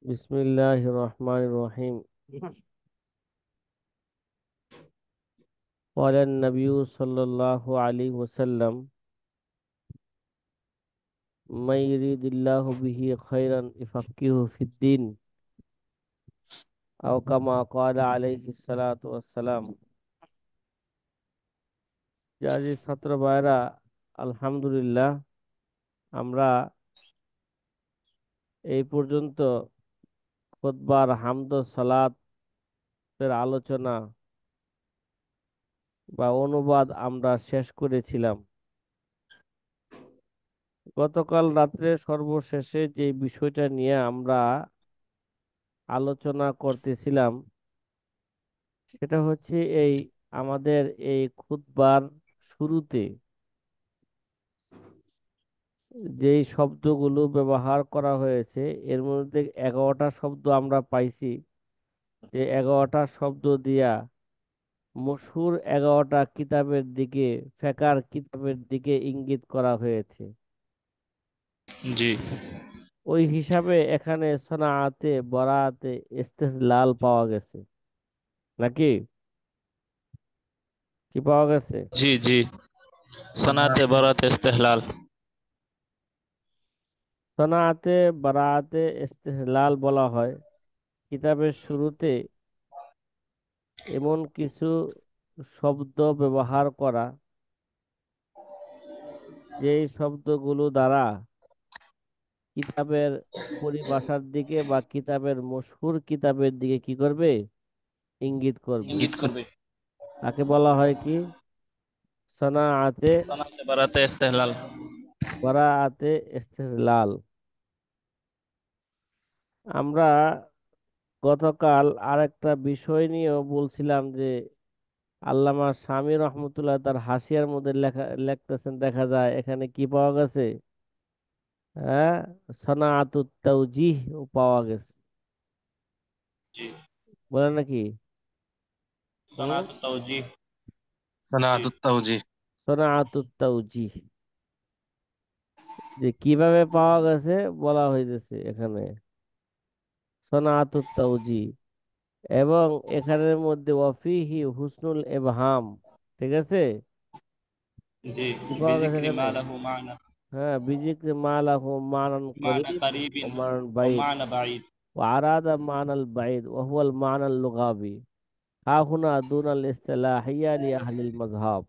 বিসমিল্লাহির রহমানির রহিম। قال النبي صلى الله عليه وسلم من يريد الله به خيرا يفقهه في الدين أو كما قال عليه الصلاة والسلام। জাজি ছাত্র ভাইরা, আলহামদুলিল্লাহ, আমরা এই পর্যন্ত খুতবার হামদ ও সালাতের আলোচনা বা অনুবাদ আমরা শেষ করেছিলাম। গতকাল রাত্রে সর্বশেষে যে বিষয়টা নিয়ে আমরা আলোচনা করতেছিলাম সেটা হচ্ছে এই আমাদের এই খুতবার শুরুতে যেই শব্দগুলো ব্যবহার করা হয়েছে এর মধ্যে 11টা শব্দ আমরা পাইছি। যে 11টা শব্দ দিয়া মশহুর 11টা কিতাবের দিকে, ফিকহ কিতাবের দিকে ইঙ্গিত করা হয়েছে। জি ওই হিসাবে এখানে সনাআতে বরাআতে ইস্তিহলাল পাওয়া গেছে নাকি? কি পাওয়া গেছে? জি জি সনাতে বরাতে ইস্তেহলাল। সনাআতে বারাআতে ইস্তিহলাল বলা হয় কিতাবের শুরুতে এমন কিছু শব্দ ব্যবহার করা, যেই শব্দগুলো দ্বারা কিতাবের পরিভাষার দিকে বা কিতাবের মশহুর কিতাবের দিকে কি করবে? ইঙ্গিত করবে। ইঙ্গিত করবে। তাকে বলা হয় কি? সনাআতে সনাতে বরাতে ইস্তেহলাল। বারাআতে ইস্তিহলাল। আমরা গতকাল আরেকটা বিষয় নিয়েও বলছিলাম যে আল্লামা শামী রহমতুল্লাহ তার হাসিয়ার মধ্যে লিখতেছেন, দেখা যায় এখানে কি পাওয়া গেছে? হ্যাঁ, সনাআতুত তাওজিহ পাওয়া গেছে। জি বলে নাকি? হুম, সনাত তাওজিহ। জি صناعة التوجيه. সনাআতুত তাওজিহ যে কিভাবে পাওয়া গেছে বলা হইতেছে এখানে সনাআতুত তাওজিহ। এবং এখানের মধ্যে ওয়াফিহি হুসনুল ইবহাম, ঠিক আছে? জি কি পাওয়া গেছে বিযিকরি এখানে? মা লাহু মানা হ্যাঁ, বিজিক্রি মা লাহু মানান মানা করিব ও কারিবিন মানান ও বাইদ মানা বাঈদ। وأراد معنى البعيد وهو المعنى اللغوي ها هنا دون الاصطلاحية لأهل المذهب।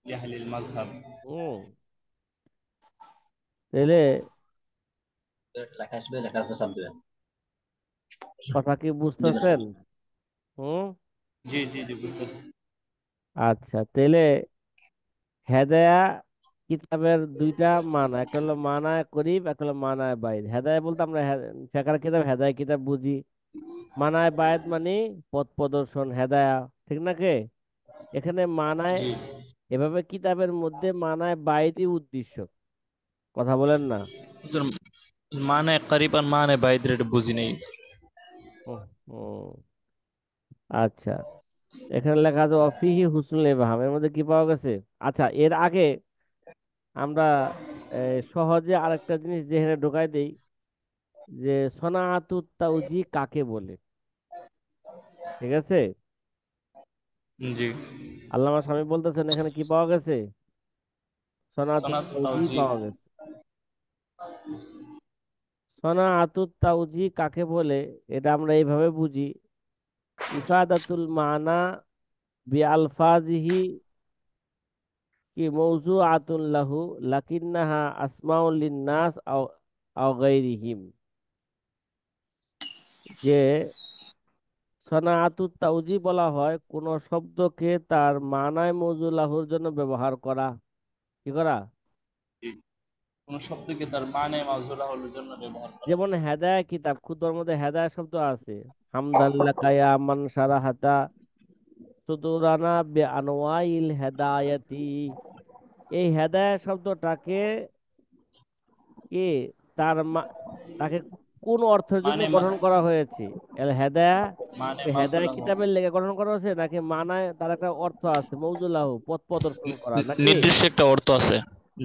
লিআহলিল মাযহাব। হুম, তাহলে লেখা আসবে, লেখা আসবে চাপ দিবেন। কথা কি জি না। বুঝতেছেন? হুম, জি জি জি বুঝতেছি। আচ্ছা, তাহলে হেদায়া কিতাবের দুইটা মানা, একটা হলো মানায় করিব, একটা হলো মানায় বাইদ। হেদায়া বলতে আমরা ফেকার কিতাব হেদায়া কিতাব বুঝি। মানায় বায়াত মানে পথ প্রদর্শন, হেদায়া, ঠিক নাকি? এখানে মানায়, জি এভাবে কিতাবের মধ্যে মানায় বায়াতই উদ্দেশ্য। কথা বলেন না? হুজুর, মানে করিব আর মানে বাইদ রে বুঝি নেই। হুম, হুম, আচ্ছা, এখানে লেখা আছে অফিহি হুসনুল ইবহাম, এর মধ্যে কি পাওয়া গেছে? আচ্ছা, এর আগে আমরা সহজে আরেকটা জিনিস যেখানে ঢোকাই দেই যে সনাআতুত তাওজি কাকে বলে, ঠিক আছে? জি আল্লামা শামী বলতেছেন এখানে কি পাওয়া গেছে? সনাআতুত সনাত তাওজি তাওজি। পাওয়া গেছে। সনাআতুত তাওজি কাকে বলে এটা আমরা এইভাবে বুঝি: ইফাদাতুল মানা বি আলফাজিহি কি মৌজুআতুন লাহু লাকিন্নাহা আসমাউল লিন্নাস আও আও গায়রিহিম। যে সনাআতুত তাওজি বলা হয় কোন শব্দকে তার মানায় মৌজু লাহুর জন্য ব্যবহার করা। কি করা? জি, কোন শব্দকে তার মানে মাযুরা হলোর জন্য ব্যবহার করা। যেমন হেদায়া কিতাব, খুতবার মধ্যে হেদায়া শব্দ আছে। হামদাল্লাহ কায়া মান সারাহাতা সুদুরানা বে আনওয়াইল হেদায়াতি। এই হেদায়া শব্দটাকে কি তার তাকে কোন অর্থের জন্য মানে গঠন করা হয়েছে? এল হেদায়া মানে হেদায়া মাযুরা কিতাবের লেগে গঠন করা হয়েছে নাকি মানায় তার একটা অর্থ আছে মৌজুলাহ পথ প্রদর্শন করা নাকি? নির্দিষ্ট একটা অর্থ আছে।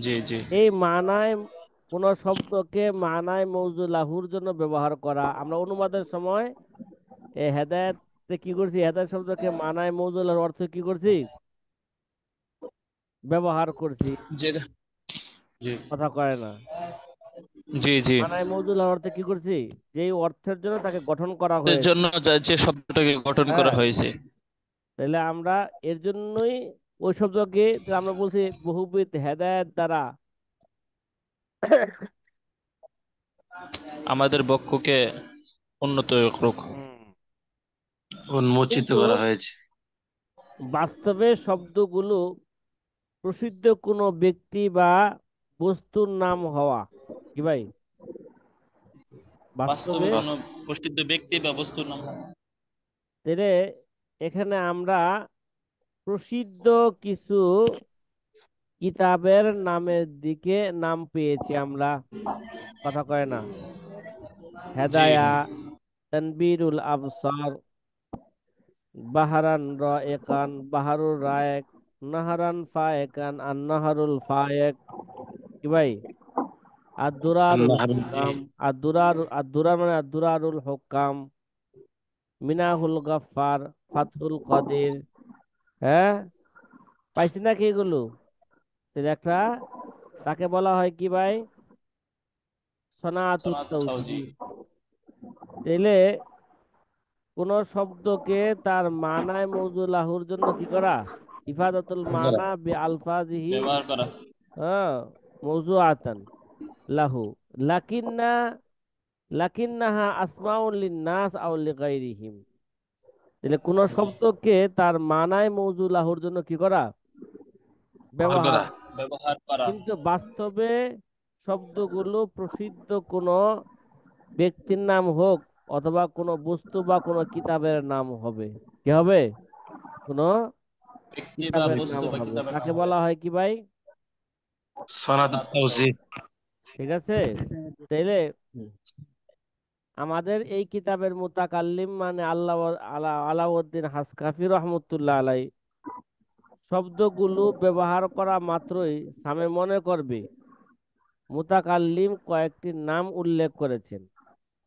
জি জি এই মানায় কোন শব্দকে মানায় মৌজু লাহুর জন্য ব্যবহার করা। আমরা অনুবাদের সময় এই হেদায়েতে কি করছি, হেদায়েত শব্দকে মানায় মৌজু লাহুর অর্থ কি করছি, ব্যবহার করছি। যেটা, জি কথা কয় না, জি জি, মানায় মৌজু লাহুর অর্থে কি করছি, যেই অর্থের জন্য তাকে গঠন করা এর হয়েছে। জন্য যে শব্দটাকে গঠন করা হ্যাঁ, হয়েছে। তাহলে আমরা এর জন্যই ওই শব্দকে তাহলে আমরা বলছি বহুবিধ হেদায়েত দ্বারা। আমাদের বক্ষকে উন্নত করুক। হুম। উন্মোচিত কিন্তু করা হয়েছে। বাস্তবে শব্দগুলো প্রসিদ্ধ কোনো ব্যক্তি বা বস্তুর নাম হওয়া, কি ভাই, বাস্তবে বাস্তবে। কোনো প্রসিদ্ধ ব্যক্তি বা বস্তুর নাম। তাহলে এখানে আমরা প্রসিদ্ধ কিছু কিতাবের নামের দিকে নাম পেয়েছি আমরা। কথা কয় না, জি হেদায়া, তানবীরুল আবসার, বাহারান রায়েকান, বাহারুর রায়েক, নাহারান ফায়েকান, আর নাহারুল ফায়েক, কি ভাই, আর দুরারুল আল্লাহর হুকাম, আর দুরার মানে আর দুরারুল হুকাম, মিনাহুল গাফফার, ফাতহুল কাদির। হ্যাঁ, পাইছি নাকি এগুলো? তাহলে একটা, তাকে বলা হয় কি ভাই, সনাতুত সনাত সাউজি। তাওজিহ। তাইলে কোন শব্দকে তার মানায় মৌজু লাহুর জন্য কি করা, ইফাদাতুল মানা বি আলফাজিহি, ব্যবহার করা। হ্যাঁ, মৌজু আতান লাহু, লাকিন্না লাকিন্নাহা আসমাউন লিন্নাস আও লিগাইরিহিম। তাহলে কোন জি, শব্দকে তার মানায় মৌজু লাহুর জন্য কি করা, ব্যবহার ব্যবহার। করা। ব্যবহার করা। কিন্তু বাস্তবে শব্দগুলো প্রসিদ্ধ কোনো ব্যক্তির নাম হোক অথবা কোনো বস্তু বা কোনো কিতাবের নাম হবে, কি হবে, কোনো ব্যক্তি বা কিতাবের বস্তু নাম বা হবে, কিতাবের নাম তাকে হবে। বলা হয় কি ভাই, সনাত সনাত তাওজি। সাউজি। ঠিক আছে। তাইলে আমাদের এই কিতাবের মুতাকাল্লিম মানে আলাউদ্দিন হাসকাফি রহমতুল্লাহ আলাই শব্দগুলো ব্যবহার করা মাত্রই সামে মনে করবে মুতাকাল্লিম কয়েকটি নাম উল্লেখ করেছেন,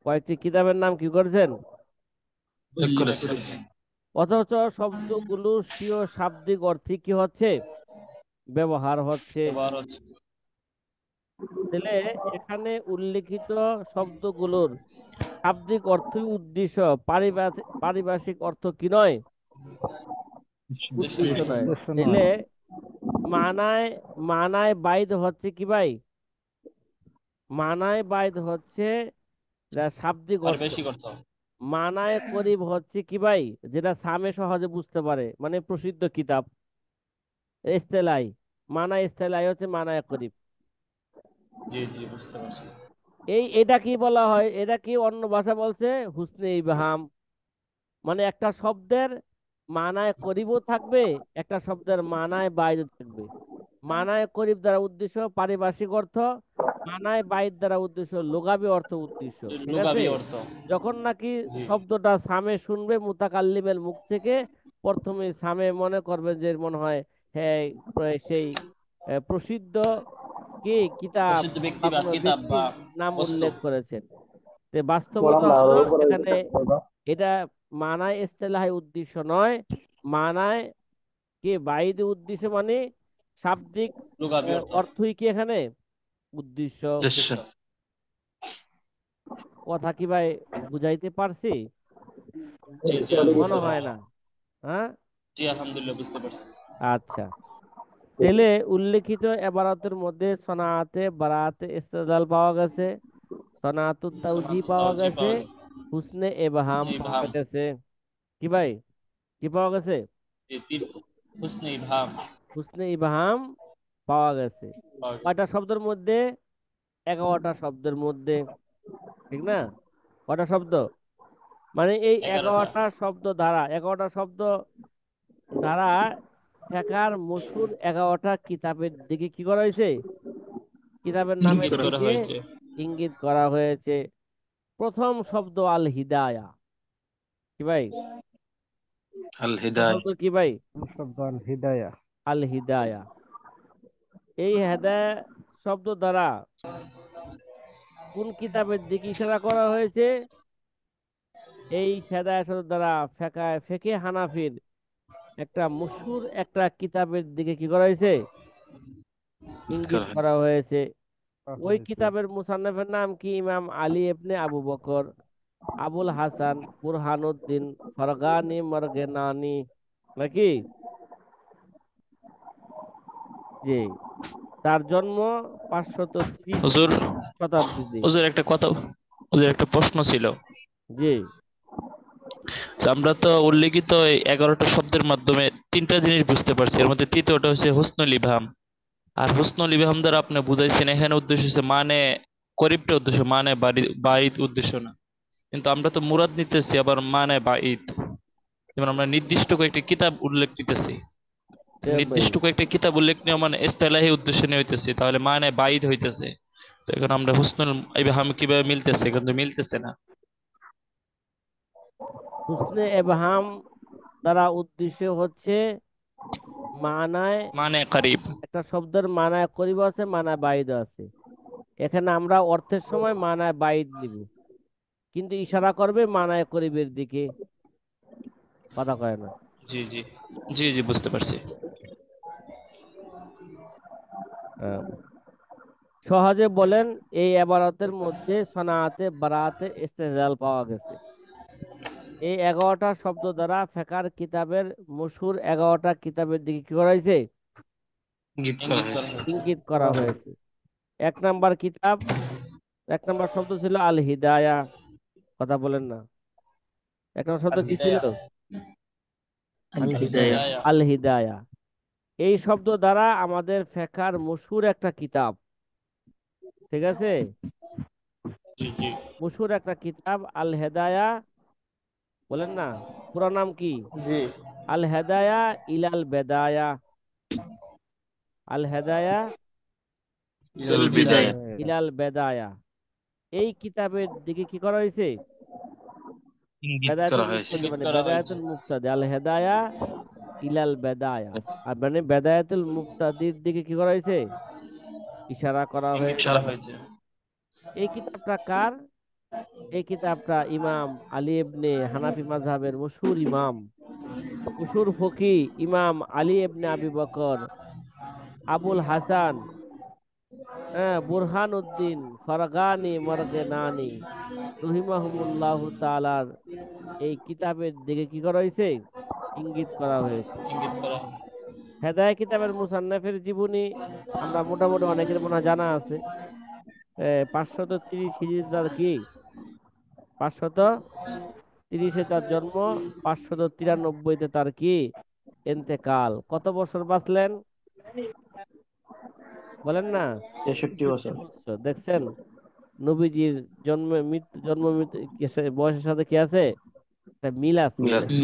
কয়েকটি কিতাবের নাম কি করেছেন, উল্লেখ উল্লেখ করেছে। করেছেন। অথচ শব্দগুলো স্বীয় শাব্দিক অর্থে কি হচ্ছে, ব্যবহার হচ্ছে। ব্যবহার হচ্ছে। তাহলে এখানে উল্লিখিত শব্দগুলোর শাব্দিক অর্থই উদ্দেশ্য, পারিভাষিক অর্থ কি নয়, উদ্দেশ্য উদ্দেশ্য নয়। নয়। তাহলে মানায় মানায় বাইদ হচ্ছে কি ভাই, মানায় বাইদ হচ্ছে যা শাব্দিক অর্থ। পারিভাষিক অর্থ। মানায় করিব হচ্ছে কি ভাই, যেটা সামে সহজে বুঝতে পারে, মানে প্রসিদ্ধ কিতাব। ইস্তেলাই, মানায় ইস্তেলাই হচ্ছে মানায় করিব। জি জি, বুঝতে পারছি। এটা কি বলা হয়, এটা কি অন্য ভাষা বলছে হুসনে ইবহাম, মানে একটা শব্দের মানায় করিবও থাকবে, একটা শব্দের মানায় বাইরে থাকবে। মানায় করিব দ্বারা উদ্দেশ্য পারিভাষিক অর্থ, মানায় বাইর দ্বারা উদ্দেশ্য লুগাবি অর্থ উদ্দেশ্য, ঠিক আছে। লুগাবি অর্থ। যখন নাকি জি। শব্দটা সামে শুনবে মুতাকাল্লিমের মুখ থেকে, প্রথমে সামে মনে করবে যে মনে হয়, হ্যাঁ, সেই প্রসিদ্ধ কি কিতাব প্রসিদ্ধ ব্যক্তি বা বা কোনো কিতাব বা ব্যক্তির নাম বস্তু। উল্লেখ করেছেন। তো বাস্তবতা হলো এখানে এটা মানায় ইস্তেলাহি উদ্দেশ্য নয়, মানায় কি বাইরে উদ্দেশ্য, মানে শাব্দিক লুগাবি অর্থ। অর্থই কি এখানে উদ্দেশ্য। উদ্দেশ্য। উদ্দেশ্য। কথা কি ভাই বুঝাইতে পারছি? জি জি, মনে হয় আলহামদুলিল্লাহ। না। হ্যাঁ, জি, আলহামদুলিল্লাহ, বুঝতে পারছি। আচ্ছা। তাহলে উল্লেখিত এবারতের মধ্যে সনাআতে বারাতে ইস্তেদলাল পাওয়া গেছে, সনাতুত তাওজি সনাতন পাওয়া তাওজি গেছে, পাওয়া গেল। হুসনে এবাহাম হুসনে পাওয়া ইবহাম। গেছে, কি ভাই, কি পাওয়া গেছে, হুসনে ইবহাম হুসনে ইবহাম পাওয়া গেছে। পাওয়া গেল। কয়টা শব্দের মধ্যে, 11টা শব্দের মধ্যে, ঠিক না, কয়টা শব্দ, মানে এই 11টা। 11টা শব্দ দ্বারা ফেকার মশহুর 11টা কিতাবের দিকে কি করা হয়েছে, কিতাবের নামের ইঙ্গিত করা দিকে হয়েছে। ইঙ্গিত করা হয়েছে। প্রথম শব্দ আল হিদায়া, কি ভাই, আল প্রথম হিদায়। শব্দ কি ভাই, শব্দ আল হিদায়া। আল হিদায়া। এই হেদায়া শব্দ দ্বারা কোন কিতাবের দিকে ইশারা করা হয়েছে? এই হেদায়েত দ্বারা ফেকে হানাফির একটা মশহুর একটা কিতাবের দিকে কি করা হয়েছে? ইঙ্গিত করা হয়েছে। ওই কিতাবের মুসান্নফের নাম কি? ইমাম আলী ইবনে আবু বকর আবুল হাসান বুরহানুদ্দিন ফরগানি মরগেনানি, নাকি? জি। তার জন্ম 530 হুজুর শতাব্দীতে। হুজুর একটা কথা, হুজুর একটা প্রশ্ন ছিল জি। যে আমরা তো উল্লেখিত এই 11টা শব্দের মাধ্যমে তিনটা জিনিস বুঝতে পারছি। এর মধ্যে তৃতীয়টা হচ্ছে হুসনুল ইবহাম। আর হুসনুল ইবহাম দ্বারা আপনি বুঝাইছেন এখানে উদ্দেশ্য হচ্ছে মানে করিবটা উদ্দেশ্য, মানে বাড়ির উদ্দেশ্য না। কিন্তু আমরা তো মুরাদ নিতেছি আবার মানে বাঈদ। যেমন আমরা নির্দিষ্ট কয়েকটি কিতাব উল্লেখ নিতেছি, তো ভাই, নির্দিষ্ট কয়েকটি কিতাব উল্লেখ নেওয়া মানে ইস্তেলাহি উদ্দেশ্য নিয়ে হইতেছে, তাহলে মানে বাঈদ হইতেছে। তো এখন আমরা হুসনুল ইবহাম কিভাবে মিলতেছে? কিন্তু মিলতেছে না। হুসনে এবহাম দ্বারা উদ্দেশ্য হচ্ছে মানায়, মানে কারিব। একটা শব্দের মানায় করিব আছে, মানায় বাইদ আছে। এখানে আমরা অর্থের সময় মানায় বাইদ নিব, কিন্তু ইশারা করবে মানায় করিবের দিকে। কথা কয় না। জি জি, জি জি, বুঝতে পারছি। আহ, সহজে বলেন, এই এবারতের মধ্যে সনাআতে বারাতে ইস্তেদলাল পাওয়া গেছে। এই 11টা শব্দ দ্বারা ফেকার কিতাবের মশহুর 11টা কিতাবের দিকে কি করা হয়েছে? গীত করা ইঙ্গিত করা হয়েছে। হয়েছে। ইঙ্গিত করা হয়েছে। এক নাম্বার কিতাব, এক নাম্বার শব্দ ছিল আল হিদায়া। কথা বলেন না। এক নাম্বার শব্দ আল কি ছিল? হিদায়া। আল আল হিদায়া। হিদায়া। আল হিদায়া। এই শব্দ দ্বারা আমাদের ফেকার মশহুর একটা কিতাব, ঠিক আছে? জি জি। মশহুর একটা কিতাব আল হেদায়া, বলেন না। পুরো নাম কি? জি। আল হেদায়া ইলাল বেদায়া। আল হেদায়া ইলাল ইল বিদায়া। বিদায়া। ইলাল বেদায়া। এই কিতাবের দিকে কি করা হয়েছে? ইঙ্গিত করা বেদায়াতুল হয়েছে। মুফতাদি, ইঙ্গিত মানে করা হয়েছে। বেদায়াতুল মুফতাদি আল হেদায়া ইলাল বেদায়া। আর মানে বেদায়াতুল মুফতাদির দিকে কি করা হয়েছে? ইশারা করা ইঙ্গিত হয়েছে। করা হয়েছে। এই কিতাবটা কার? এই কিতাবটা ইমাম আলী ইবনে হানাফি মাযহাবের মশহুর ইমাম, মশহুর ফকি ইমাম আলী ইবনে আবি বকর আবুল হাসান, হ্যাঁ, বুরহান উদ্দিন ফরগানি মরগেনানি রহিমাহুমুল্লাহ তাআলার এই কিতাবের দিকে কি করা হয়েছে? ইঙ্গিত করা হয়েছে। ইঙ্গিত করা হয়েছে। হেদায়া কিতাবের মুসান্নাফের জীবনী আমরা মোটামুটি অনেকের মনে হয় জানা আছে। 530 হিজরি তার কি? 530-এ তার জন্ম, 593-তে তার কি এন্তেকাল। কত বছর বাঁচলেন বলেন না? 63 বছর। 63 বছর। দেখছেন নবীজির জন্ম মৃত্যু বয়সের সাথে কি আছে? একটা মিল আছে। মিল আছে।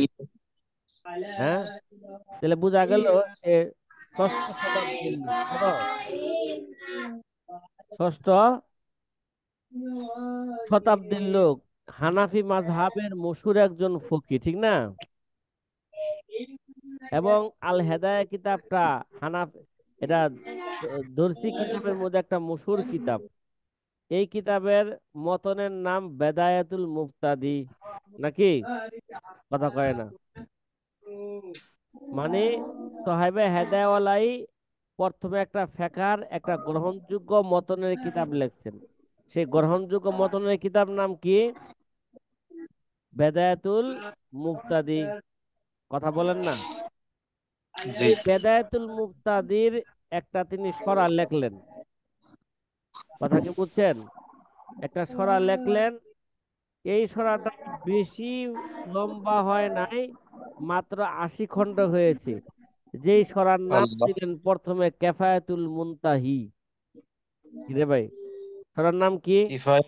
হ্যাঁ, তাহলে বোঝা গেল সে ষষ্ঠ শতাব্দীর লোক। কত? ষষ্ঠ শতাব্দীর লোক। হানাফি মাযহাবের মশহুর একজন ফকি, ঠিক না? এবং আল হেদায়া কিতাবটা হানাফ, এটা দর্সি কিতাবের মধ্যে একটা মশহুর কিতাব। এই কিতাবের মতনের নাম বেদায়াতুল মুফতাদি, নাকি? কথা কয় না। মানে সাহেবে হেদায়াওয়ালাই প্রথমে একটা ফেকার একটা গ্রহণযোগ্য মতনের কিতাব লিখছেন। সেই গ্রহণযোগ্য মতনের কিতাব নাম কি? বেদায়াতুল মুফতাদি। কথা বলেন না। জি। এই বেদায়াতুল মুফতাদির একটা তিনি সরা লেখলেন। কথা কি বুঝছেন? একটা সরা লেখলেন। এই সরাটা বেশি লম্বা হয় নাই, মাত্র 80 খণ্ড হয়েছে। যেই সরার নাম আল্লাহ। দিলেন প্রথমে কেফায়াতুল মুনতাহি। কি রে ভাই, সরার নাম কি? কিফায়াত।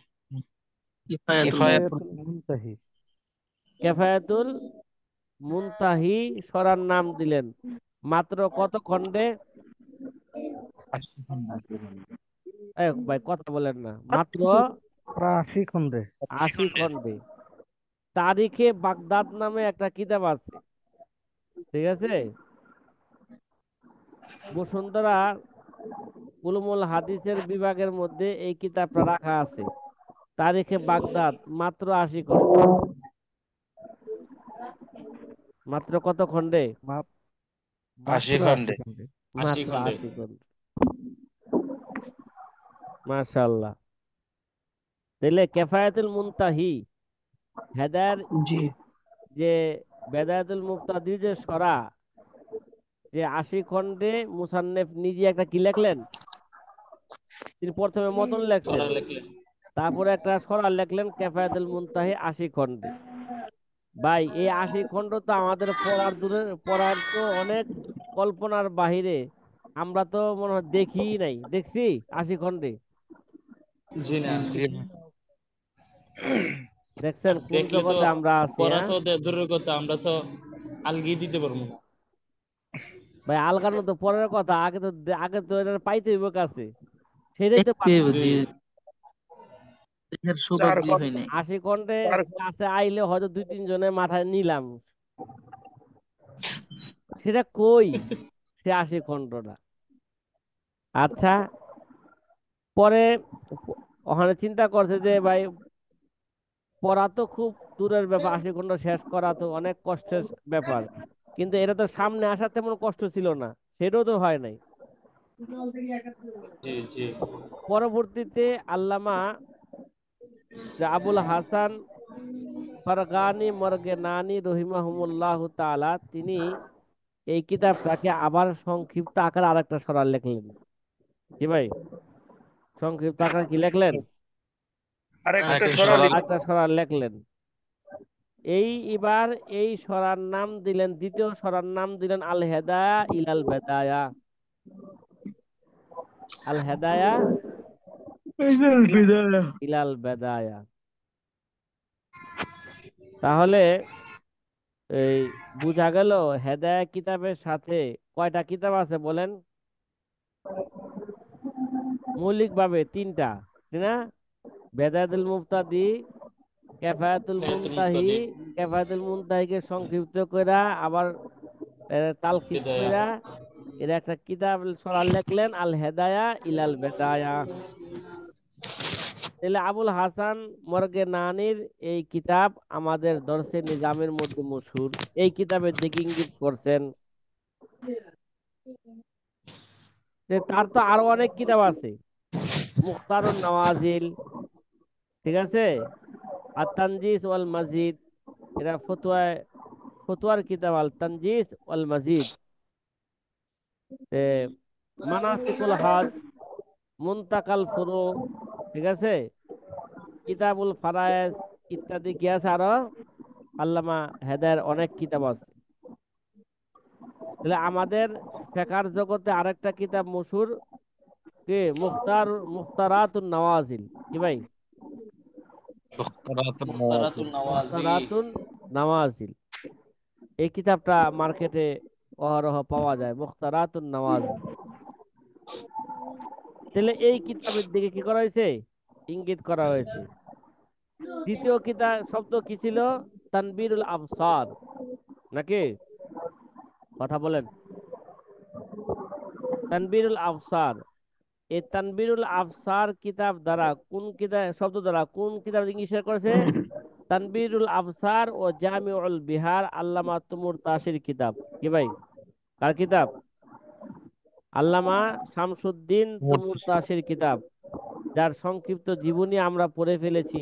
কিফায়াতুল কিফায়াত। কেফায়াতুল মুনতাহি সরার নাম দিলেন। মাত্র কত খণ্ডে? ভাই কথা বলেন না। মাত্র প্রায় 80 খণ্ডে। 80 খণ্ডে। তারিখে বাগদাদ নামে একটা কিতাব আছে, ঠিক আছে? বসুন্ধরা উলুমুল হাদিসের বিভাগের মধ্যে এই কিতাবটা রাখা আছে। তারিখে বাগদাদ মাত্র 80 খণ্ডে। মাত্র কত খণ্ডে? মা- 80 মাত্র খণ্ডে। 80 খণ্ডে। 80 মাত্র খণ্ডে। 80 খণ্ডে। মাশাআল্লাহ। তাহলে কেফায়েতুল মুনতাহি হেদায়ের জি। যে বেদায়াতুল মুক্তাদি যে সরা, যে 80 খণ্ডে মুসান্নেফ নিজে একটা কি লেখলেন, তিনি প্রথমে মতন লেখছেন, ওরা লিখলেন। তারপরে একটা সরা লেখলেন কেফায়েতুল মুনতাহি 80 খণ্ডে। ভাই এই 80 খণ্ড তো আমাদের পড়ার দূরে, পড়ার তো অনেক কল্পনার বাহিরে। আমরা তো মনে হয় দেখি নাই, দেখছি 80 খণ্ডে? জি না। জি দেখছেন কোন দেখলে তো জগতে আমরা আছি? পড়া হ্যাঁ তো দূরের কথা, আমরা তো আলগিয়ে দিতে পারবো না। ভাই, আলগানো তো পরের কথা, আগে তো এটা পাইতে হইব কাছে, সেটাই তো দেখতে পারতেছি জি যে না। দেখার চার সৌভাগ্যই হয় খণ্ড নাই। 80 খণ্ডে চার কাছে আইলে হয়তো 2-3 জনের মাথায় নিলাম, সেটা কই সে 80 খণ্ডটা। আচ্ছা, পরে ওখানে চিন্তা করছে যে ভাই পড়া তো খুব দূরের ব্যাপার, 80 খণ্ড শেষ করা তো অনেক কষ্টের ব্যাপার, কিন্তু এটা তো সামনে আসার তেমন কষ্ট ছিল না, সেটাও তো হয় নাই। জি জি পরবর্তীতে আল্লামা যে আবুল হাসান ফারগানি মরগেনানি রহিমাহুমুল্লাহ তাআলা, তিনি এই কিতাবটাকে আবার সংক্ষিপ্ত আকারে আরেকটা সরা লিখলেন। কি ভাই, সংক্ষিপ্ত আকারে কি লিখলেন? আরেকটা আরেকটা সরা সরা। আরেকটা সরা লিখলেন। এবার এই সরার নাম দিলেন, দ্বিতীয় সরার নাম দিলেন আল হেদায়া ইলাল বেদায়া। আল হেদায়া ইলাল বেদায়া। তাহলে এই বুঝা গেল হেদায়া কিতাবের সাথে কয়টা কিতাব আছে বলেন? মৌলিকভাবে 3টা, তাই না? বেদায়াতুল মুফতাদি, কেফায়াতুল হায়াতুল মুনতাহি, মুক্তাদি, কেফায়াতুল মুনতাহিকে সংক্ষিপ্ত কইরা আবার তালখিস বিদায়া। কইরা এর একটা কিতাব সরাল লেখলেন আল হেদায়া ইলাল বেদায়া। তাহলে আবুল হাসান মরগেনানির এই কিতাব আমাদের দর্শে নিজামের মধ্যে মশহুর। এই কিতাবের দিকে ইঙ্গিত করছেন যে তার তো আরো অনেক কিতাব আছে। মুখতারুন নওয়াজিল, ঠিক আছে, আর তানজিস ওয়াল মাজিদ, এরা ফতোয়ার কিতাব আল তানজিস ওয়াল মাজিদ। এ, মানাসিকুল হজ, মুনতাকাল ফুরু, ঠিক আছে, কিতাবুল ফারায়েজ ইত্যাদি কি আছে আরো। আল্লামা হেদায়ের অনেক কিতাব আছে। তাহলে আমাদের ফিকহ জগতে আরেকটা কিতাব মশহুর, কি, মুখতারাতুন নওয়াজিল। কি ভাই? মুখতারাতুন নওয়াজিল। মুখতারাতুন নওয়াজি। মুখতারাতুন নওয়াজিল, এই কিতাবটা মার্কেটে অহরহ পাওয়া যায়, মুখতারাতুন নওয়াজিল। তাহলে এই কিতাবের দিকে কি করা হয়েছে? ইঙ্গিত করা হয়েছে। দ্বিতীয় কিতাব শব্দ কি ছিল? তানবীরুল আবসার, নাকি? কথা বলেন। তানবীরুল আবসার, এই তানবীরুল আবসার কিতাব দ্বারা কোন কিতাব শব্দ দ্বারা কোন কিতাব ইংলিশে করেছে? তানবীরুল আবসার ও জামিউল বিহার, আল্লামা তুমুর তাসির কিতাব। কি ভাই, কার কিতাব? আল্লামা শামসুদ্দিন তুমুর তাসির কিতাব, যার সংক্ষিপ্ত জীবনী আমরা পড়ে ফেলেছি,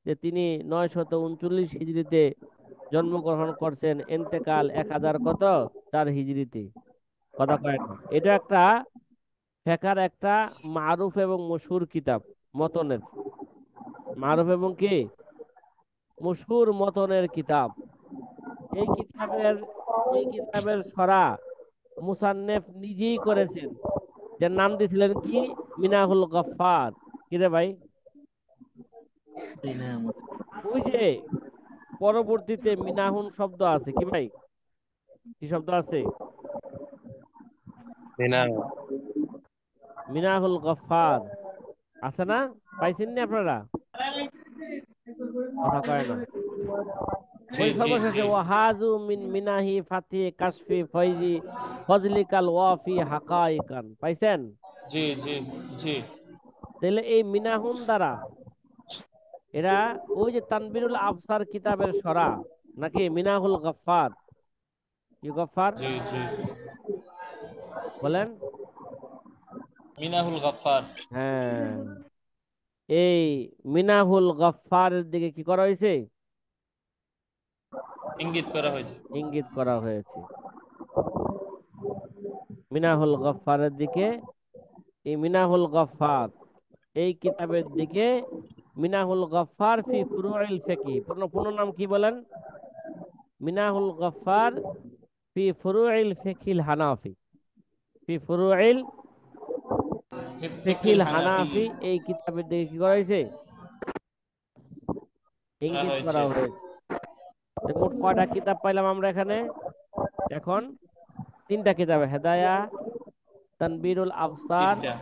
যে তিনি 939 হিজরিতে জন্মগ্রহণ করছেন, এন্তেকাল 1004 হিজরিতে। কথা কয় না? এটা একটা ফেকার একটা মারুফ এবং মশহুর কিতাব, মতনের, মারুফ এবং কি মশহুর মতনের কিতাব। এই কিতাবের এই কিতাবের সরা মুসান্নেফ নিজেই করেছেন, যার নাম দিয়েছিলেন কি? মিনাহুল গফফার। কি রে ভাই? তাই না আমাদের ওই যে পরবর্তীতে মিনাহুন শব্দ আছে, কি ভাই, কি শব্দ আছে? না। মিনাহুল গফফার আছে না? পাইছেন নি আপনারা? কথা কয় না। জি ওই জি জি সর্বশেষে ওয়াহাজু মিন মিনাহি ফাতি কাশফি ফয়জি ফজলিকাল ওয়াফি হাকাইকান, পাইছেন? জি জি জি তাহলে এই মিনাহুন দ্বারা এরা ওই যে তানবীরুল আবসার কিতাবের সরা, নাকি মিনাহুল গফফার? কি গফফার জি জি। বলেন? মিনাহুল গাফফার। হ্যাঁ, এই মিনাহুল গফফারের দিকে কি করা হয়েছে? ইঙ্গিত করা হয়েছে। ইঙ্গিত করা হয়েছে মিনাহুল গফফারের দিকে। এই মিনাহুল গফফার এই কিতাবের দিকে, মিনাহুল গফফার ফি ফুরুইল ফিকহি, পূর্ণ পূর্ণ নাম কি বলেন? মিনাহুল গফফার ফি ফুরুইল ফিকহিল হানাফি, ফি ফুরুইল ফিকহিল ফিকহিল হানাফি হানাফি, এই কিতাবের দিকে কি করা হয়েছে? করা ইঙ্গিত হয়েছে। করা হয়েছে। তো মোট কয়টা কিতাব পাইলাম আমরা এখানে এখন? তিনটা কিতাব, হেদায়া, তানবীরুল আবসার, তিনটা।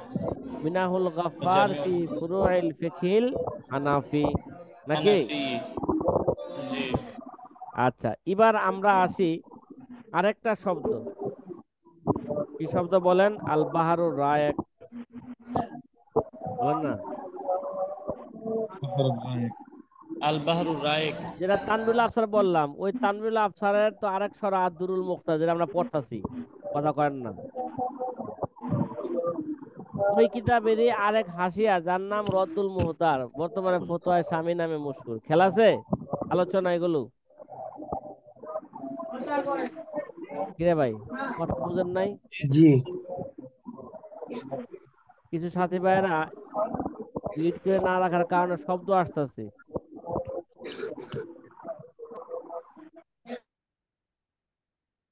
মিনাহুল গফফার জামিউল ফি ফুরুইল ফিকহিল হানাফি, নাকি? হানাফি। জি। আচ্ছা, এবার আমরা আসি আরেকটা শব্দ। কি শব্দ বলেন? আল বাহারুর রায়েক, বলেন না? আল বাহরুর রায়েক। যেটা তানবীরুল আফসার বললাম, ওই তানবীরুল আফসারের তো আরেক সরা আদ-দুরুল মুখতার, যেটা আমরা পড়তাছি, কথা কয়েন না। ওই কিতাবেরই আরেক হাসিয়া, যার নাম রদ্দুল মুহতার, বর্তমানে ফতোয়ায়ে শামী নামে মশহুর। খেলা আছে আলোচনা এগুলো? কিরে ভাই, কথা বুঝেন নাই? জি। কিছু সাথী ভাইয়েরা মিউট করে না রাখার কারণে শব্দ আসতেছে।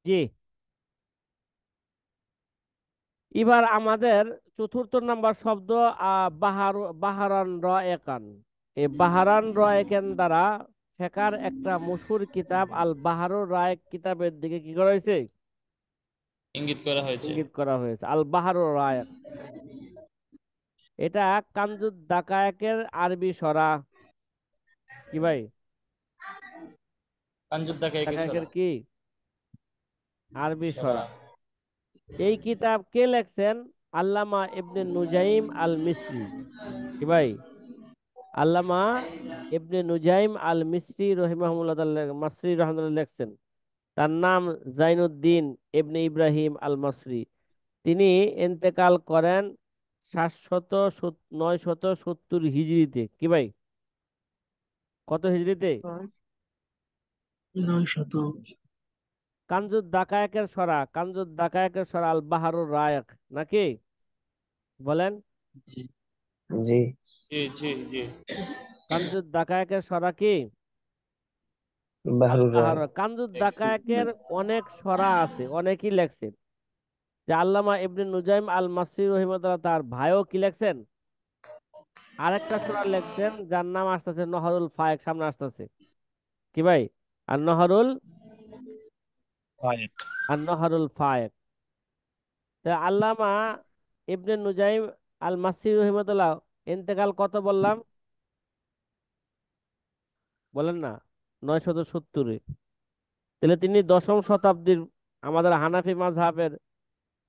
জি। এবার আমাদের চতুর্থ নাম্বার শব্দ, বাহারান রায়কান। এই বাহারান রায়কান দ্বারা ফেকার একটা মশহুর কিতাব আল বাহারুর রায়েক কিতাবের দিকে কি করা হয়েছে? ইঙ্গিত করা হয়েছে। ইঙ্গিত করা হয়েছে। আল বাহারুর রায়েক, এটা কানজুদ দাকায়েকের আরবি সরা। কি ভাই? পাঞ্জুদ্দাকে একেশ্বরা। দাকায়েকের কি আরবি সরা। সরা। এই কিতাব কে লেখছেন? আল্লামা ইবনে নুজাইম আল মিসরি। কি ভাই? আল্লামা ইবনে নুজাইম আল মিসরি রহিমাহুল্লাহ, মাসরি রহমাতুল্লাহ লেখছেন। তার নাম জাইনুদ্দিন ইবনে ইব্রাহিম আল মাসরি। তিনি ইন্তেকাল করেন 970 হিজরিতে। কি ভাই, কত হিজরিতে? 900। কানজুদ দাকায়েকের সরা, কানজুদ দাকায়েকের সরা আল বাহারুর রায়েক, নাকি? বলেন? জি। জি। জি জি জি। কানজুদ দাকায়েকের সরা কি? আল বাহরুর বাহার। রায়। কানজুদ দাকায়েকের অনেক সরা আছে, অনেকেই লেখছেন। যে আল্লামা ইবনে নুজাইম আল মাসরি রহিমাহুল্লাহ, তার ভাইও কি লেখছেন? আরেকটা সূরা লেখছেন, যার নাম আসতেছে নহরুল ফায়েক, সামনে আসতেছে। কি ভাই? আর নহরুল, আর নহরুল ফায়েক। তো আল্লামা ইবনে নুজাইম আল মাসরি রহিমাহুল্লাহ ইন্তেকাল কত বললাম? বলেন না? 970। তাহলে তিনি দশম শতাব্দীর, আমাদের হানাফি মাযহাবের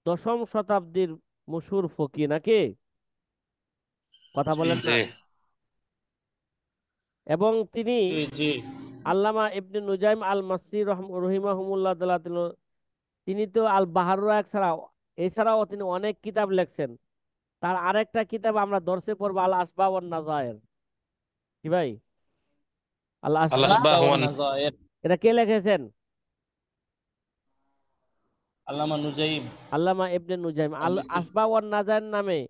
দশম শতাব্দীর মশহুর ফকিহ, নাকি? কথা জি বলেন না? জি। এবং তিনি জি জি। আল্লামা ইবনে নুজাইম আল মাসরি রহিমাহুমুল্লাহ তাআলা, তিনি তো আল বাহারুর রায়েক ছাড়াও, এছাড়াও তিনি অনেক কিতাব লেখছেন। তার আরেকটা কিতাব আমরা দর্শে পড়বো, আল আসবা ওয়ান নাজায়ের। কি ভাই? আল আল আসবা। আসবাহ ওয়ান নাযায়ের। এটা কে লিখেছেন? আল্লামা নুজাইম। আল্লামা ইবনে নুজাইম আল আল মিসরি। আসবা ওয়ান নাজায়ের নামে।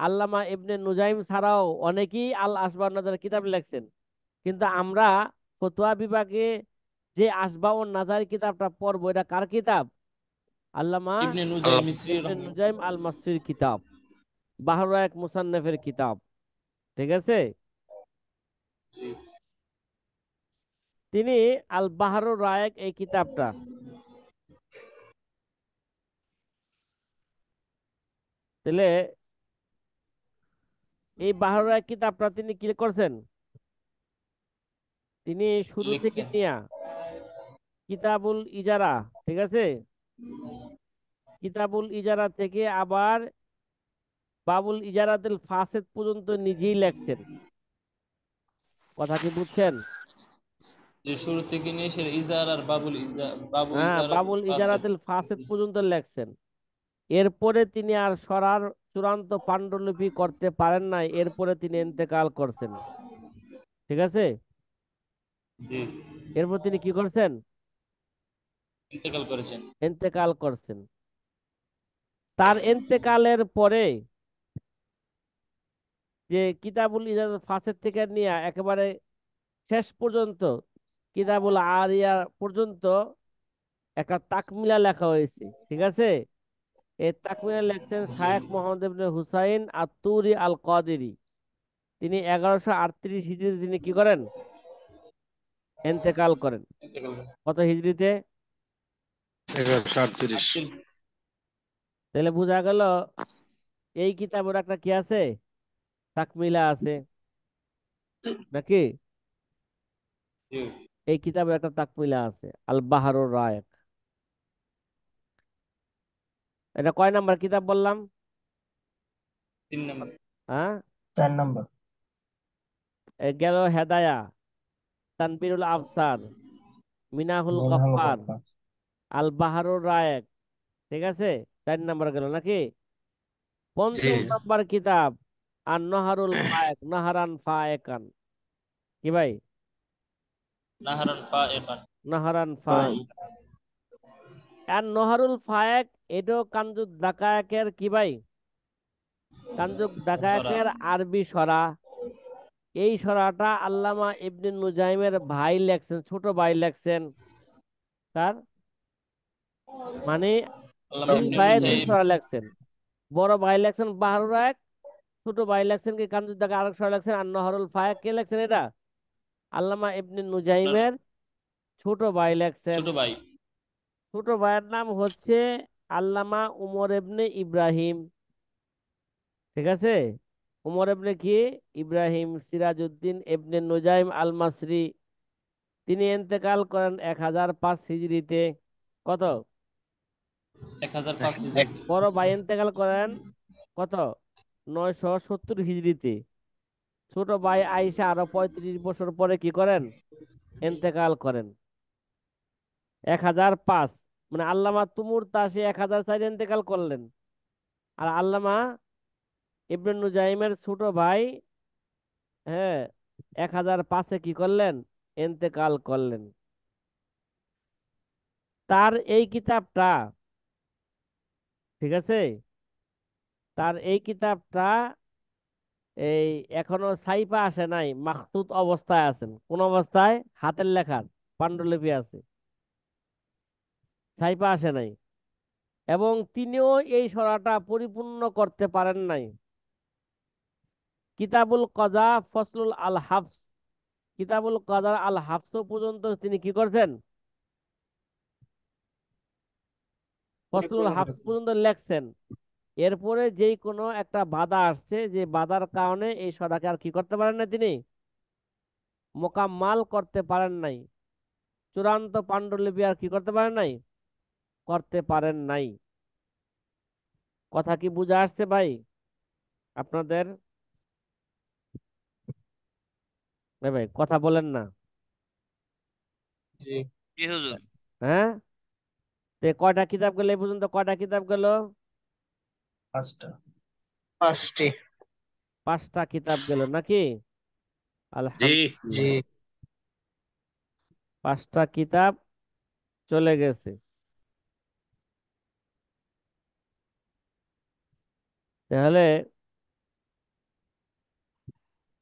আল্লামা ইবনে নুজাইম ছাড়াও অনেকেই আল আসবা ওয়ান নাজায়ের কিতাব লিখছেন। কিন্তু আমরা ফতোয়া বিভাগে যে আসবা ওয়ান নাজায়ের কিতাবটা পড়বো, এটা কার কিতাব? আল্লামা ইবনে নুজাইম মিসরি ইবনে রহমান। নুজাইম আল মাসরির কিতাব, বাহর এক মুসান্নফের কিতাব। ঠিক আছে? জি। তিনি আল বাহারুর রায়েক এই কিতাবটা, তাহলে এই বাহারুর রায়েক কিতাবটা তিনি কি করছেন? তিনি শুরু থেকে লিখছেন। নিয়া কিতাবুল ইজারা, ঠিক আছে, কিতাবুল ইজারা থেকে আবার বাবুল ইজারাতুল ফাসেদ পর্যন্ত নিজেই লেখছেন। কথা কি বুঝছেন? যে শুরু থেকে নিয়ে এসে ইজার আর বাবুল বাবু হ্যাঁ, ইজারা বাবুল ফাসেদ। ইজারাতিল ফাসিদ পর্যন্ত লেখছেন। এরপরে তিনি আর সরার চূড়ান্ত পাণ্ডুলিপি করতে পারেন নাই, এরপরে তিনি ইন্তেকাল করছেন। ঠিক আছে? জি। এরপর তিনি কি করছেন? ইন্তেকাল করেছেন। ইন্তেকাল করছেন। তার ইন্তেকালের পরে যে কিতাবুল ইজারাতুল ফাসিদ থেকে নিয়ে একেবারে শেষ পর্যন্ত কিতাবুল আরিয়া পর্যন্ত একটা তাকমিলা লেখা হয়েছে। ঠিক আছে? এই তাকমিলা লেখছেন জি। শায়েখ মোহাম্মদ ইবনে হুসাইন আত-তুরি আল কাদেরী। তিনি 1138 হিজরিতে তিনি কি করেন? ইন্তেকাল করেন। ইন্তেকাল করেন। কত হিজরিতে? 1138। তাহলে বোঝা গেল এই কিতাবের একটা কি আছে? তাকমিলা আছে নাকি? জি। এই কিতাবের একটা তাকমিলা আছে, আল বাহারুর রায়েক। এটা কয় নাম্বার কিতাব বললাম? 3 নম্বর। হ্যাঁ, 4 নম্বর। গেল হেদায়া, তানবীরুল আফসার, মিনাহুল মেন হলো গফফার, কথা। আল বাহারুর রায়েক। ঠিক আছে? 4 নাম্বার গেল নাকি? জি। 5ম নাম্বার কিতাব আর নহরুল ফায়েক, নাহারান ফায়েকান। কি ভাই? নাহারান ফায়েকান। নাহারান ফায়েক। আর নহরুল ফায়েক এটাও কানজুদ দাকায়েকের কি ভাই? কানজুদ ছড়া। দাকায়েকের আরবি সরা। এই সরাটা আল্লামা ইবনে নুজাইমের ভাই লেখছেন, ছোট ভাই লেখছেন। তার মানে আল্লামা দুই ইবনে ভাইয়ে দুই নুজাইম। সরা লেখছেন। বড় ভাই লেখছেন বাহারুর রায়েক, ছোট ভাই লেখছেন কি কানজুদ দাকা আরেক সরা লেখছেন। আর নহরুল ফায়েক কে লেখছেন? এটা আল্লামা ইবনে আপনার নুজাইমের ছোট ভাই লেখছেন। ছোট ভাই। ছোট ভাইয়ের নাম হচ্ছে আল্লামা উমর ইবনে ইব্রাহিম। ঠিক আছে? উমর ইবনে কি? ইব্রাহিম সিরাজউদ্দিন ইবনে নুজাইম আল মাসরি। তিনি ইন্তেকাল করেন 1005 হিজরিতে। কত? 1005 এক হিজরিতে। বড় ভাই ইন্তেকাল করেন কত? 970 হিজরিতে। ছোট ভাই আইসা আরো 35 বছর পরে কি করেন? ইন্তেকাল করেন। 1005, মানে আল্লামা তুমুর তাসে 1004 ইন্তেকাল করলেন। আর আল্লামা ইবনে নুজাইমের ছোট ভাই, হ্যাঁ, 1005-এ কি করলেন? ইন্তেকাল করলেন। তার এই কিতাবটা, ঠিক আছে, তার এই কিতাবটা এই এখনো ছাইপা আসে নাই, মাখতুত অবস্থায় আছেন। কোন অবস্থায়? হাতের লেখার পান্ডুলিপি আছে, ছাইপা আসে নাই। এবং তিনিও এই সরাটা পরিপূর্ণ করতে পারেন নাই। কিতাবুল কজা ফসলুল আল হাফস, কিতাবুল কদর আল হাফস পর্যন্ত তিনি কি করছেন? ফসলুল হাফস পর্যন্ত লেখছেন। এরপরে যেই কোনো একটা বাধা আসছে, যে বাধার কারণে এই সরাকে আর কি করতে পারেন না তিনি? মোকাম্মাল করতে পারেন নাই। চূড়ান্ত পাণ্ডুলিপি আর কি করতে পারেন নাই? করতে পারেন নাই। কথা কি বুঝা আসছে ভাই আপনাদের? ভাই ভাই কথা বলেন না। জি জি হুজুর। হ্যাঁ, তে কয়টা কিতাব গেল এই পর্যন্ত? কয়টা কিতাব গেল? 5টা। 5টি। 5টা কিতাব গেল নাকি? জি জি। আলহামদুলিল্লাহ, 5টা কিতাব চলে গেছে। তাহলে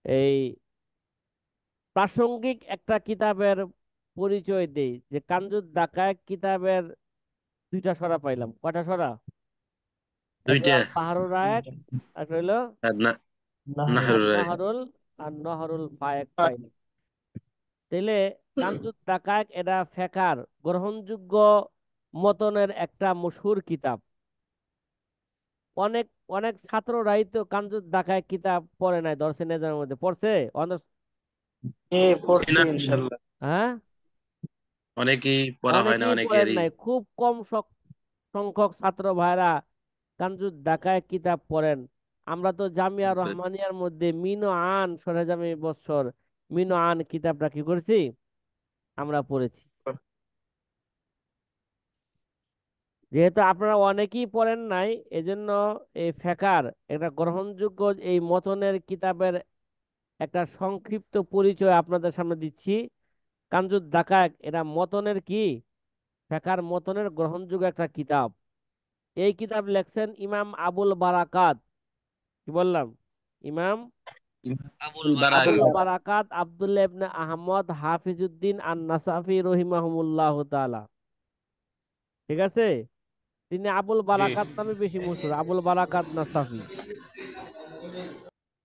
এই প্রাসঙ্গিক একটা কিতাবের পরিচয় দেই, যে কানজুদ দাকায়েক কিতাবের 2টা সরা পাইলাম। কয়টা সরা? একটা 2টা। আল বাহারুর রায়েক, একটা হইলো আর না, নাহরুল। আর নাহরুর রায়। নহরুল, আর নহরুল ফায়েক পাইলাম। তাইলে কানজুদ দাকায়েক এটা ফেকার গ্রহণযোগ্য মতনের একটা মশহুর কিতাব। অনেক অনেক ছাত্ররাই তো কানজুদ দাকায়েক কিতাব পড়ে নাই, দর্শে নেজামের মধ্যে পড়ছে অনেক। জি না, ইনশাল্লাহ। হ্যাঁ, অনেকেই পড়া হয় না অনেকেই পড়েন অনেকেরই। নাই, খুব কম সংখ্যক ছাত্র ভাইরা কানজুদ দাকায়েক কিতাব পড়েন। আমরা তো জামিয়া রহমানিয়ার মধ্যে মিন ও আন সরেজামি বৎসর মিনআন কিতাবটা কি করছি আমরা পড়েছি। যেহেতু আপনারা অনেকেই পড়েন নাই, এজন্য এই ফেকার একটা গ্রহণযোগ্য এই মতনের কিতাবের একটা সংক্ষিপ্ত পরিচয় আপনাদের সামনে দিচ্ছি। কানজুদ দাকায়েক এটা মতনের কি, ফেকার মতনের গ্রহণযোগ্য একটা কিতাব। এই কিতাব লেখছেন ইমাম আবুল বারাকাত। কি বললাম? ইমাম আবুল আবুল বারাকাত। বারাকাত আব্দুল্লাহ ইবনে আহমদ হাফিজউদ্দিন আন নাসাফি রহিমাহুমুল্লাহ তাআলা। ঠিক আছে, তিনি আবুল জি বারাকাত নামে বেশি মশহুর, আবুল বারাকাত নাসাফি।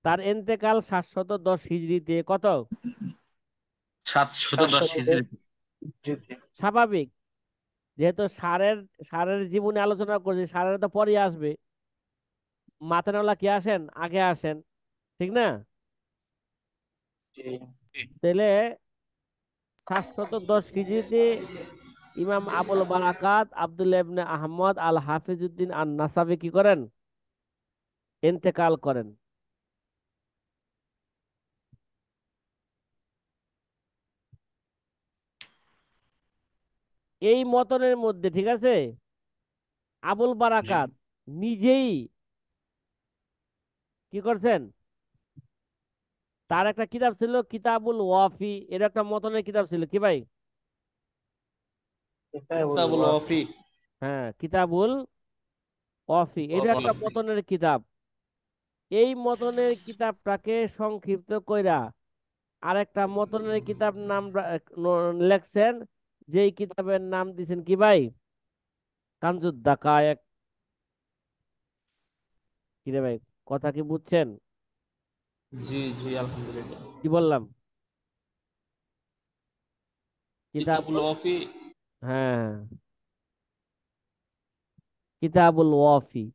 তার এন্তেকাল 710 হিজরিতে। কত? 710 হিজরি। স্বাভাবিক, যেহেতু সারের সারের জীবনে আলোচনা করছি, সারের তো পরে আসবে, মাতানাওয়ালা কি আসেন আগে আসেন, ঠিক না? তাহলে 710 হিজরিতে ইমাম আবুল বারাকাত আব্দুল্লাহ ইবনে আহমদ আল হাফিজউদ্দিন আন নাসাফি কি করেন? ইন্তেকাল করেন। এই মতনের মধ্যে, ঠিক আছে, আবুল জি বারাকাত নিজেই কি করছেন, তার একটা কিতাব ছিল কিতাবুল ওয়াফি, এর একটা মতনের কিতাব ছিল। কি ভাই? কিতাবুল ওয়াফি। হ্যাঁ, কিতাবুল ওয়াফি এটা ওয়াফি একটা মতনের কিতাব। এই মতনের কিতাবটাকে সংক্ষিপ্ত কইরা আরেকটা মতনের কিতাব নাম লেখছেন, যেই কিতাবের নাম দিছেন কি ভাই? কানজুদ দাকায়েক। কি রে ভাই, কথা কি বুঝছেন? জি জি আলহামদুলিল্লাহ। কি বললাম? কিতাবুল কিতাবুল, ওয়াফি। হ্যাঁ, কিতাবুল ওয়াফি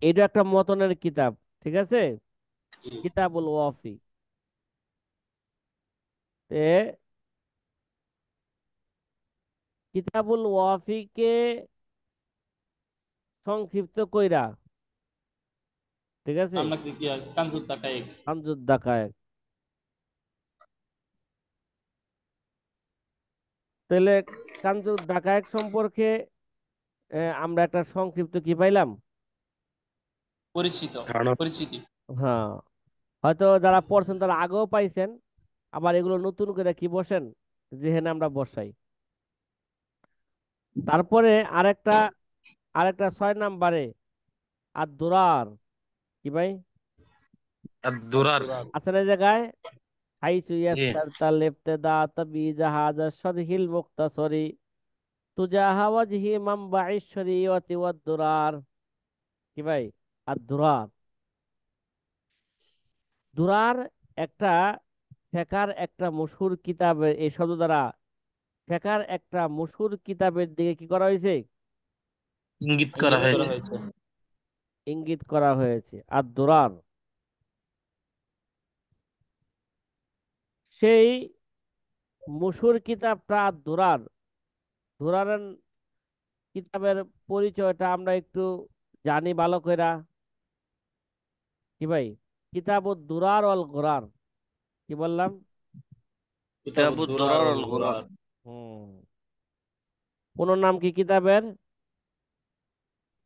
এটা একটা মতনের কিতাব। ঠিক আছে, জি কিতাবুল ওয়াফি। তে কিতাবুল ওয়াফিকে সংক্ষিপ্ত কইরা, ঠিক আছে, নাম লাগছে কি আর কানজুত তাকায়েক। কানজুদ দাকায়েক। তাহলে কানজুদ দাকায়েক সম্পর্কে আমরা একটা সংক্ষিপ্ত কি পাইলাম? পরিচিত, ধারণা। পরিচিতি। হ্যাঁ, হয়তো যারা পড়ছেন তারা আগেও পাইছেন, আবার এগুলো নতুন করে কি বসেন, যেখানে আমরা বসাই। তারপরে আরেকটা আরেকটা 6 নাম্বারে আর দুরার। কি ভাই? আর দুরার। আছে না এই জায়গায়? হাইসু জি ইয়াসসারতাল ইবতিদা তাবি জাহাজা শারহিল মুক্তাসরি তুজাহা ওয়াজহি মামবাইশ শরীয়তি ওয়াদ দুরার। কি ভাই? আর দুরার, দুরার একটা ফেকার একটা মশহুর কিতাবের, এই শব্দ দ্বারা ফেকার একটা মশহুর কিতাবের দিকে কি করা হয়েছে? ইঙ্গিত করা ইঙ্গিত করা হয়েছে। হয়েছে। ইঙ্গিত করা হয়েছে। আর দুরার সেই মশহুর কিতাবটা। আর দুরার, দুরারের কিতাবের পরিচয়টা আমরা একটু জানি ভালো কইরা। কি ভাই? কিতাবুদ দুরার অল গোরার। কি বললাম? কিতাবুদ কিতাবুদ দুরার দুরার ওয়াল আল গুরার। গুরার। হুম, পুনঃ নাম কি কিতাবের?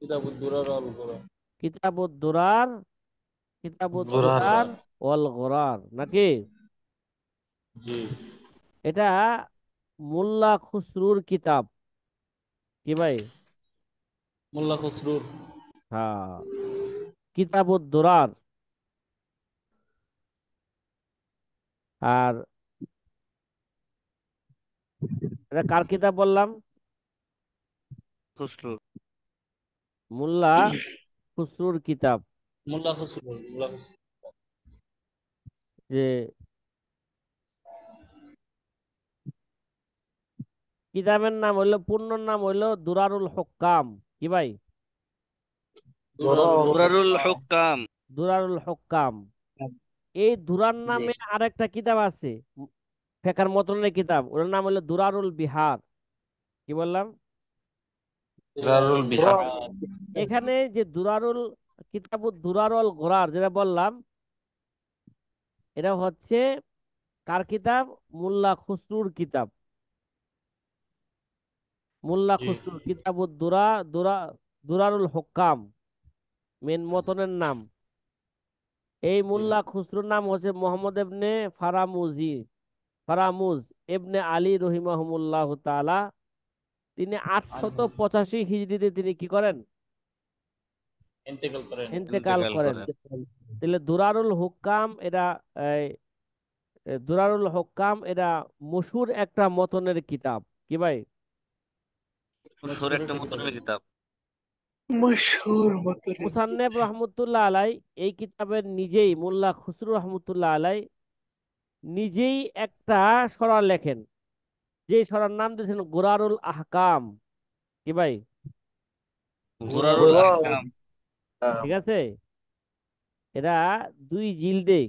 কিতাবুদ দুরার ওয়াল গুরার। কিতাবুদ দুরার, কিতাবুদ দুরার। দুরার অল গোরার নাকি? জি এটা মোল্লা খুসরুর কিতাব। কি ভাই? মোল্লা খসরুর। হ্যাঁ, কিতাবুদ দুরার। আর এটা কার কিতাব বললাম? খুসরো। মোল্লা খুসরুর কিতাব। মোল্লা খসরুর, মোল্লা খসরুর। যে কিতাবের নাম হইলো, পূর্ণ নাম হইলো দুরারুল হুক্কাম। কি ভাই? দুরারুল দুরারুল হুক্কাম। হুক্কাম। দুরারুল হুক্কাম। এই দুরার জি নামে আরেকটা কিতাব আছে, ফেকার মতনের কিতাব, ওর নাম হলো দুরারুল বিহার। কি বললাম? দুরারুল দুরারুল বিহার। বিহার। এখানে যে দুরারুল কিতাবুদ দুরারুল গোরার যেটা বললাম, এটা হচ্ছে কার কিতাব? মোল্লা খুসরুর কিতাব। মোল্লা জি খুসরুর কিতাব দুরারুল হুক্কাম, মেন মতনের নাম। এই জি মোল্লা খুসরুর নাম হচ্ছে মোহাম্মদ ইবনে ফারামুজ ইবনে আলী রহিমাহুমুল্লাহ তাআলা। তিনি 885 হিজরিতে তিনি কি করেন? ইন্তেকাল করেন। ইন্তেকাল ইন্তেকাল করেন। করেন। তাহলে দুরারুল হুক্কাম এরা এই, দুরারুল হুক্কাম এরা মশহুর একটা মতনের কিতাব। কি ভাই? সুর একটা মতনের কিতাব। মুসান্নেব রহমতুল্লাহ আলাই এই কিতাবের নিজেই মোল্লা খুসরু রহমতুল্লাহ আলাই নিজেই একটা সরা লেখেন, যে সরার নাম দিয়েছেন গুরারুল আহকাম। কি ভাই? দুরারুল গোরা আহকাম। ঠিক আছে। এরা 2 জিলদে